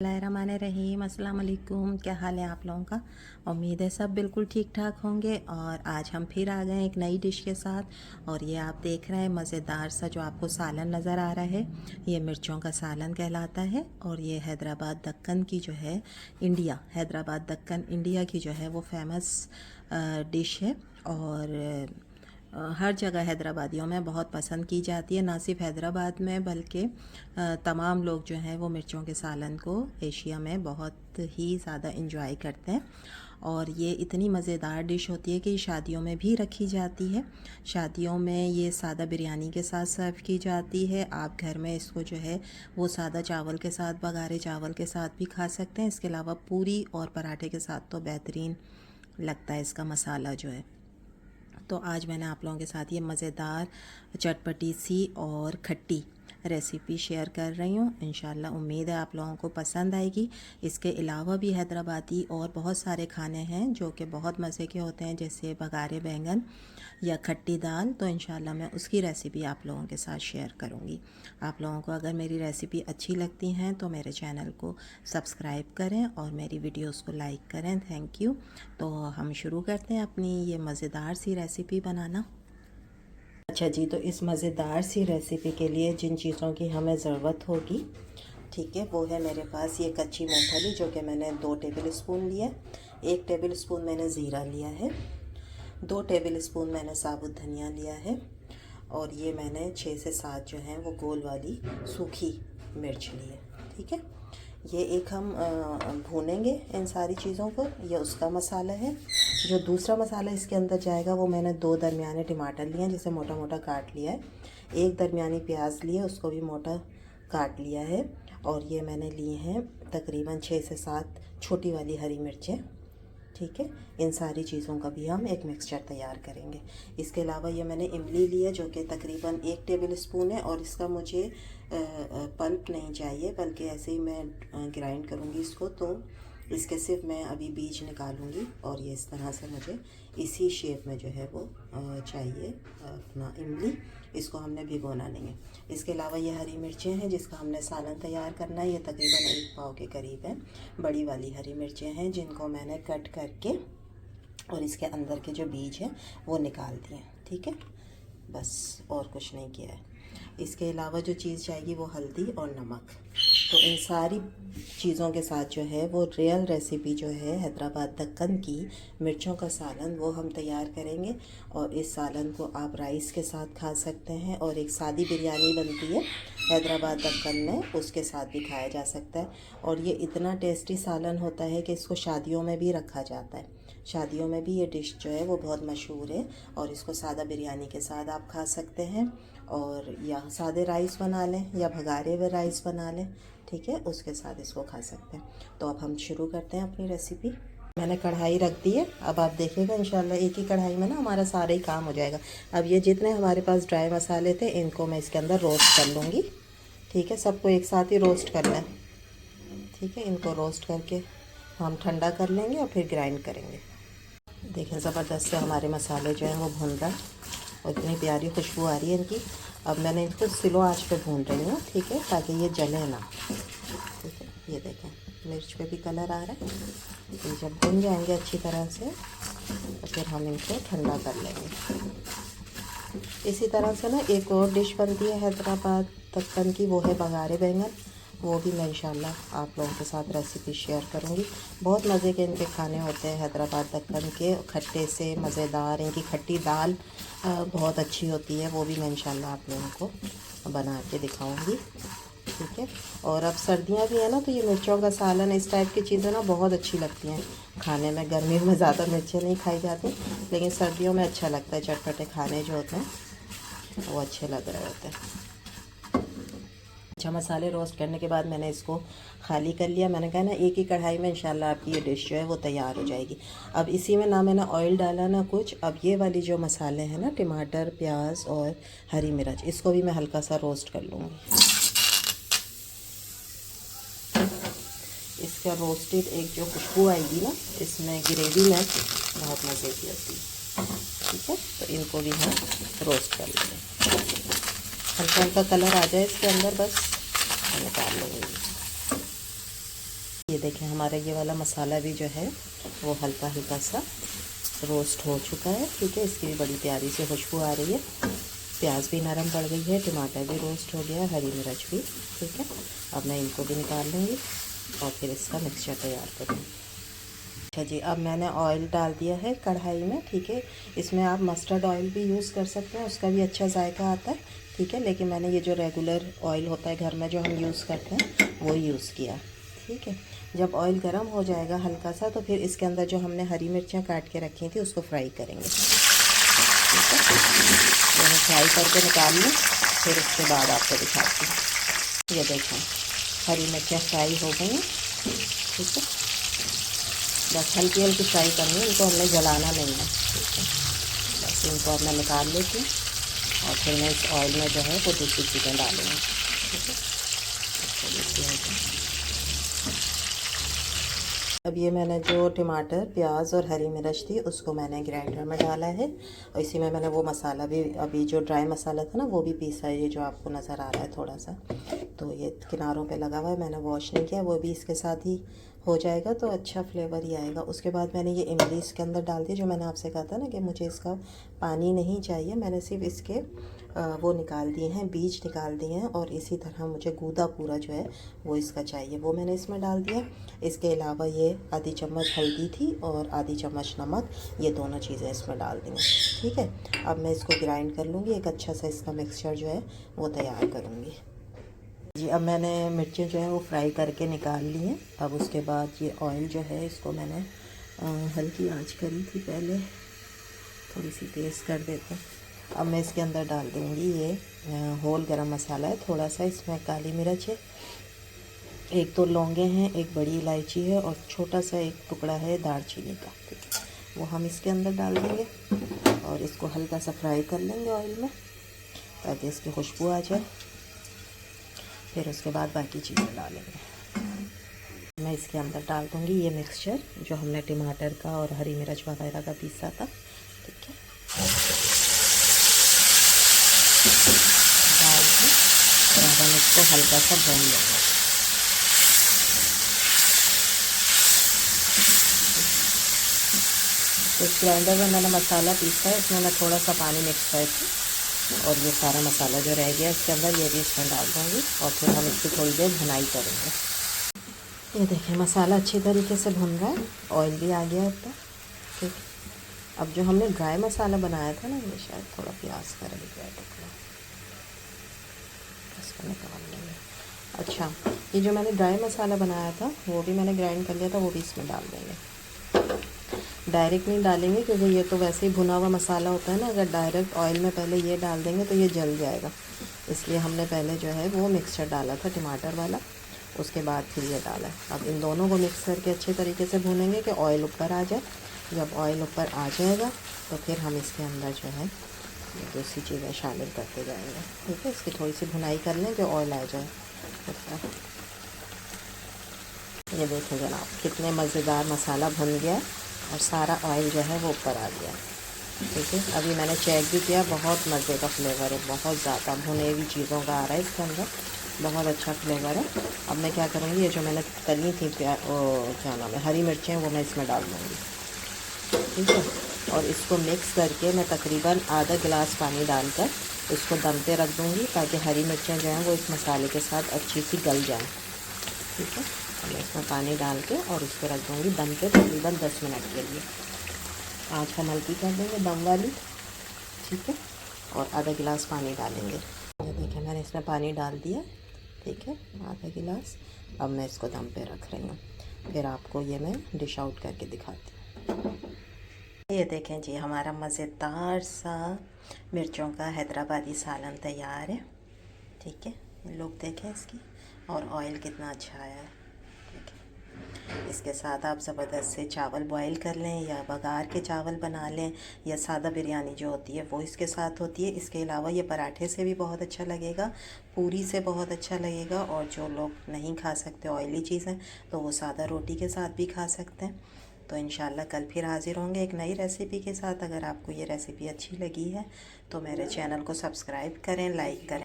बिस्मिल्लाहिर्रहमानिर्रहीम। अस्सलाम वालेकुम। क्या हाल है आप लोगों का? उम्मीद है सब बिल्कुल ठीक ठाक होंगे। और आज हम फिर आ गए एक नई डिश के साथ। और ये आप देख रहे हैं मज़ेदार सा जो आपको सालन नज़र आ रहा है, ये मिर्चों का सालन कहलाता है। और ये हैदराबाद दक्कन की जो है हैदराबाद दक्कन इंडिया की जो है वो फेमस डिश है। और हर जगह हैदराबादियों में बहुत पसंद की जाती है, ना सिर्फ हैदराबाद में बल्कि तमाम लोग जो हैं वो मिर्चों के सालन को एशिया में बहुत ही ज़्यादा इंजॉय करते हैं। और ये इतनी मज़ेदार डिश होती है कि शादियों में भी रखी जाती है। शादियों में ये सादा बिरयानी के साथ सर्व की जाती है। आप घर में इसको जो है वो सादा चावल के साथ, बघारे चावल के साथ भी खा सकते हैं। इसके अलावा पूरी और पराठे के साथ तो बेहतरीन लगता है इसका मसाला जो है। तो आज मैंने आप लोगों के साथ ये मज़ेदार चटपटी सी और खट्टी रेसिपी शेयर कर रही हूँ। इंशाल्लाह उम्मीद है आप लोगों को पसंद आएगी। इसके अलावा भी हैदराबादी और बहुत सारे खाने हैं जो कि बहुत मज़े के होते हैं, जैसे बघारे बैंगन या खट्टी दाल। तो इंशाल्लाह मैं उसकी रेसिपी आप लोगों के साथ शेयर करूँगी। आप लोगों को अगर मेरी रेसिपी अच्छी लगती हैं तो मेरे चैनल को सब्सक्राइब करें और मेरी वीडियोस को लाइक करें। Thank you. तो हम शुरू करते हैं अपनी ये मज़ेदार सी रेसिपी बनाना। अच्छा जी, तो इस मज़ेदार सी रेसिपी के लिए जिन चीज़ों की हमें ज़रूरत होगी, ठीक है, वो है मेरे पास ये कच्ची मूंगफली जो कि मैंने 2 टेबल स्पून लिया, 1 टेबल स्पून मैंने ज़ीरा लिया है, 2 टेबल स्पून मैंने साबुत धनिया लिया है, और ये मैंने 6 से 7 जो हैं वो गोल वाली सूखी मिर्च ली है। ठीक है, ये एक हम भूनेंगे इन सारी चीज़ों को। ये उसका मसाला है। जो दूसरा मसाला इसके अंदर जाएगा वो मैंने 2 दरमियाने टमाटर लिए हैं जिसे मोटा मोटा काट लिया है, 1 दरमियानी प्याज लिया उसको भी मोटा काट लिया है, और ये मैंने लिए हैं तकरीबन 6 से 7 छोटी वाली हरी मिर्चें। ठीक है, इन सारी चीज़ों का भी हम एक मिक्सचर तैयार करेंगे। इसके अलावा ये मैंने इमली लिया जो कि तकरीबन 1 टेबल स्पून है, और इसका मुझे पल्प नहीं चाहिए बल्कि ऐसे ही मैं ग्राइंड करूँगी इसको। तो इसके सिर्फ मैं अभी बीज निकालूंगी, और ये इस तरह से मुझे इसी शेप में जो है वो चाहिए अपना इमली। इसको हमने भिगोना नहीं है। इसके अलावा ये हरी मिर्चें हैं जिसका हमने सालन तैयार करना है। ये तकरीबन 1 पाव के करीब है, बड़ी वाली हरी मिर्चें हैं जिनको मैंने कट करके और इसके अंदर के जो बीज हैं वो निकाल दिए। ठीक है, बस और कुछ नहीं किया है। इसके अलावा जो चीज़ जाएगी वो हल्दी और नमक। तो इन सारी चीज़ों के साथ जो है वो रियल रेसिपी जो है हैदराबाद दक्कन की मिर्चों का सालन वो हम तैयार करेंगे। और इस सालन को आप राइस के साथ खा सकते हैं, और एक सादी बिरयानी बनती है हैदराबाद दक्कन में, उसके साथ भी खाया जा सकता है। और ये इतना टेस्टी सालन होता है कि इसको शादियों में भी रखा जाता है। शादियों में भी ये डिश जो है वो बहुत मशहूर है, और इसको सादा बिरयानी के साथ आप खा सकते हैं, और या सादे राइस बना लें या भगारे हुए राइस बना लें। ठीक है, उसके साथ इसको खा सकते हैं। तो अब हम शुरू करते हैं अपनी रेसिपी। मैंने कढ़ाई रख दी है। अब आप देखिएगा इंशाल्लाह एक ही कढ़ाई में ना हमारा सारा ही काम हो जाएगा। अब ये जितने हमारे पास ड्राई मसाले थे इनको मैं इसके अंदर रोस्ट कर लूँगी। ठीक है, सबको एक साथ ही रोस्ट करना है। ठीक है, इनको रोस्ट करके हम ठंडा कर लेंगे और फिर ग्राइंड करेंगे। देखें ज़बरदस्त से हमारे मसाले जो हैं वो भून रहा है, और इतनी प्यारी खुशबू आ रही है इनकी। अब मैंने इनको स्लो आंच पे भून रही हूँ। ठीक है, ताकि ये जले ना। ठीक है, ये देखें मिर्च पे भी कलर आ रहा है। ये जब भुन जाएंगे अच्छी तरह से तो फिर हम इनको ठंडा कर लेंगे। इसी तरह से ना एक और डिश बनती है हैदराबाद दक्कन की, वो है बघारे बैंगन। वो भी मैं इंशाल्लाह आप लोगों के साथ रेसिपी शेयर करूँगी। बहुत मज़े के इनके खाने होते हैं हैदराबाद दक्कन के, खट्टे से मज़ेदार। इनकी खट्टी दाल बहुत अच्छी होती है, वो भी मैं इंशाल्लाह आप लोगों को बना के दिखाऊँगी। ठीक है, और अब सर्दियाँ भी हैं ना, तो ये मिर्चों का सालन इस टाइप की चीज़ें ना बहुत अच्छी लगती हैं खाने में। गर्मी में ज़्यादा मिर्चें नहीं खाई जाती, लेकिन सर्दियों में अच्छा लगता है। चटपटे खाने जो होते हैं वो अच्छे लग रहे होते हैं। अच्छा, मसाले रोस्ट करने के बाद मैंने इसको खाली कर लिया। मैंने कहा ना एक ही कढ़ाई में इंशाल्लाह आपकी ये डिश जो है वो तैयार हो जाएगी। अब इसी में ना मैंने ऑयल डाला ना कुछ। अब ये वाली जो मसाले हैं ना, टमाटर, प्याज और हरी मिर्च, इसको भी मैं हल्का सा रोस्ट कर लूँगी। इसका रोस्टेड एक जो खुशबू आएगी ना इसमें ग्रेवी में, बहुत मज़े की होती है। ठीक है, तो इनको भी हम रोस्ट कर लेंगे। हल्का हल्का कलर आ जाए इसके अंदर, बस निकाल लेंगे। ये देखें हमारा ये वाला मसाला भी जो है वो हल्का हल्का सा रोस्ट हो चुका है। ठीक है, इसकी भी बड़ी प्यारी सी खुशबू आ रही है। प्याज भी नरम पड़ गई है, टमाटर भी रोस्ट हो गया है, हरी मिर्च भी। ठीक है, अब मैं इनको भी निकाल लूँगी और फिर इसका मिक्सचर तैयार करूँगी। अच्छा जी, अब मैंने ऑयल डाल दिया है कढ़ाई में। ठीक है, इसमें आप मस्टर्ड ऑयल भी यूज़ कर सकते हैं, उसका भी अच्छा जायका आता है। ठीक है, लेकिन मैंने ये जो रेगुलर ऑयल होता है घर में जो हम यूज़ करते हैं वो यूज़ किया। ठीक है, जब ऑयल गर्म हो जाएगा हल्का सा तो फिर इसके अंदर जो हमने हरी मिर्चियाँ काट के रखी थी उसको फ्राई करेंगे। ठीक है, तो मैं फ्राई करके निकाल लूँ, फिर उसके बाद आपको दिखाती हूँ। ये देखें हरी मिर्चियाँ फ्राई हो गई हैं। ठीक है, बस हल्की हल्की फ्राई करनी है, इनको हमने जलाना नहीं है। ठीक है, बस इनको अब मैं निकाल लेती हूँ और फिर मैं इस ऑयल में जो है वो दूसरी चीज़ें डालूँगी। ठीक है, अब ये मैंने जो टमाटर, प्याज और हरी मिर्च थी उसको मैंने ग्राइंडर में डाला है और इसी में मैंने वो मसाला भी, अभी जो ड्राई मसाला था ना वो भी पीसा है, ये जो आपको नज़र आ रहा है थोड़ा सा, तो ये किनारों पे लगा हुआ है, मैंने वॉश नहीं किया, वो भी इसके साथ ही हो जाएगा तो अच्छा फ्लेवर ही आएगा। उसके बाद मैंने ये इमली इसके अंदर डाल दी, जो मैंने आपसे कहा था ना कि मुझे इसका पानी नहीं चाहिए, मैंने सिर्फ इसके वो निकाल दिए हैं, बीज निकाल दिए हैं और इसी तरह मुझे गूदा पूरा जो है वो इसका चाहिए, वो मैंने इसमें डाल दिया। इसके अलावा ये आधी चम्मच हल्दी थी और आधी चम्मच नमक, ये दोनों चीज़ें इसमें डाल दी। ठीक है, अब मैं इसको ग्राइंड कर लूँगी, एक अच्छा सा इसका मिक्सचर जो है वो तैयार करूँगी जी। अब मैंने मिर्चें जो है वो फ्राई करके निकाल ली हैं। अब उसके बाद ये ऑयल जो है इसको मैंने हल्की आंच करी थी पहले, थोड़ी सी तेज़ कर देते हैं। अब मैं इसके अंदर डाल दूँगी ये होल गरम मसाला है, थोड़ा सा इसमें काली मिर्च है, एक दो लौंगे हैं, एक बड़ी इलायची है और छोटा सा एक टुकड़ा है दालचीनी का। ठीक है, वो हम इसके अंदर डाल देंगे और इसको हल्का सा फ्राई कर लेंगे ऑयल में ताकि इसकी खुशबू आ जाए। फिर उसके बाद बाकी चीज़ें डालेंगे। मैं इसके अंदर डाल दूँगी ये मिक्सचर जो हमने टमाटर का और हरी मिर्च वगैरह का पीसा था। ठीक है, डाल के फिर हम इसको हल्का सा भून लेंगे। तो इस ग्राइंडर में मैंने मसाला पीसा है, इसमें मैं थोड़ा सा पानी मिक्स करके और ये सारा मसाला जो रह गया इसके अंदर ये भी इसमें डाल दूँगी और फिर हम इसकी थोड़ी देर भुनाई करेंगे। ये देखिए मसाला अच्छी तरीके से भुन रहा है, ऑयल भी आ गया है ऊपर। ठीक, अब जो हमने ड्राई मसाला बनाया था ना, ये शायद थोड़ा प्याज का रह गया टुकड़ा, इसको निकाल लेंगे। अच्छा, ये जो मैंने ड्राई मसाला बनाया था वो भी मैंने ग्राइंड कर लिया था, वो भी इसमें डाल देंगे। डायरेक्ट नहीं डालेंगे क्योंकि ये तो वैसे ही भुना हुआ मसाला होता है ना, अगर डायरेक्ट ऑयल में पहले ये डाल देंगे तो ये जल जाएगा, इसलिए हमने पहले जो है वो मिक्सचर डाला था टमाटर वाला, उसके बाद फिर ये डाला। अब इन दोनों को मिक्स करके अच्छे तरीके से भूनेंगे कि ऑयल ऊपर आ जाए। जब ऑयल ऊपर आ जाएगा तो फिर हम इसके अंदर जो है दूसरी चीज़ें शामिल करते जाएंगे। ठीक है, इसकी थोड़ी सी भुनाई कर लें कि ऑयल आ जाए ऊपर। ये देखें जनाब कितने मज़ेदार मसाला भुन गया और सारा ऑयल जो है वो ऊपर आ गया। ठीक है, अभी मैंने चेक भी किया, बहुत मज़े का फ्लेवर है, बहुत ज़्यादा भुने हुई चीज़ों का आ रहा है इसके अंदर, बहुत अच्छा फ्लेवर है। अब मैं क्या करूँगी, ये जो मैंने तली थी क्या नाम है हरी मिर्चें, वो मैं इसमें डाल दूँगी। ठीक है, और इसको मिक्स करके मैं तकरीबन आधा गिलास पानी डालकर इसको दम पे रख दूँगी ताकि हरी मिर्चें जो हैं वो इस मसाले के साथ अच्छी सी गल जाएँ। ठीक है, मैं इसमें पानी डाल के और इस पर रख दूँगी दम पे तकरीबन 10 मिनट के लिए। आँच हम हल्की कर देंगे दम वाली। ठीक है, और आधा गिलास पानी डालेंगे। ये देखिए मैंने इसमें पानी डाल दिया। ठीक है, आधा गिलास। अब मैं इसको दम पे रख रही हूँ, फिर आपको ये मैं डिश आउट करके दिखाती हूँ। ये देखें जी हमारा मज़ेदार सा मिर्चों का हैदराबादी सालन तैयार है। ठीक है, लुक देखें इसकी, और ऑयल कितना अच्छा आया है। ठीक है, इसके साथ आप ज़बरदस्त से चावल बॉईल कर लें या बघार के चावल बना लें या सादा बिरयानी जो होती है वो इसके साथ होती है। इसके अलावा ये पराठे से भी बहुत अच्छा लगेगा, पूरी से बहुत अच्छा लगेगा, और जो लोग नहीं खा सकते ऑयली चीज़ें तो वो सादा रोटी के साथ भी खा सकते हैं। तो इंशाल्लाह कल फिर हाज़िर होंगे एक नई रेसिपी के साथ। अगर आपको ये रेसिपी अच्छी लगी है तो मेरे चैनल को सब्सक्राइब करें, लाइक करें।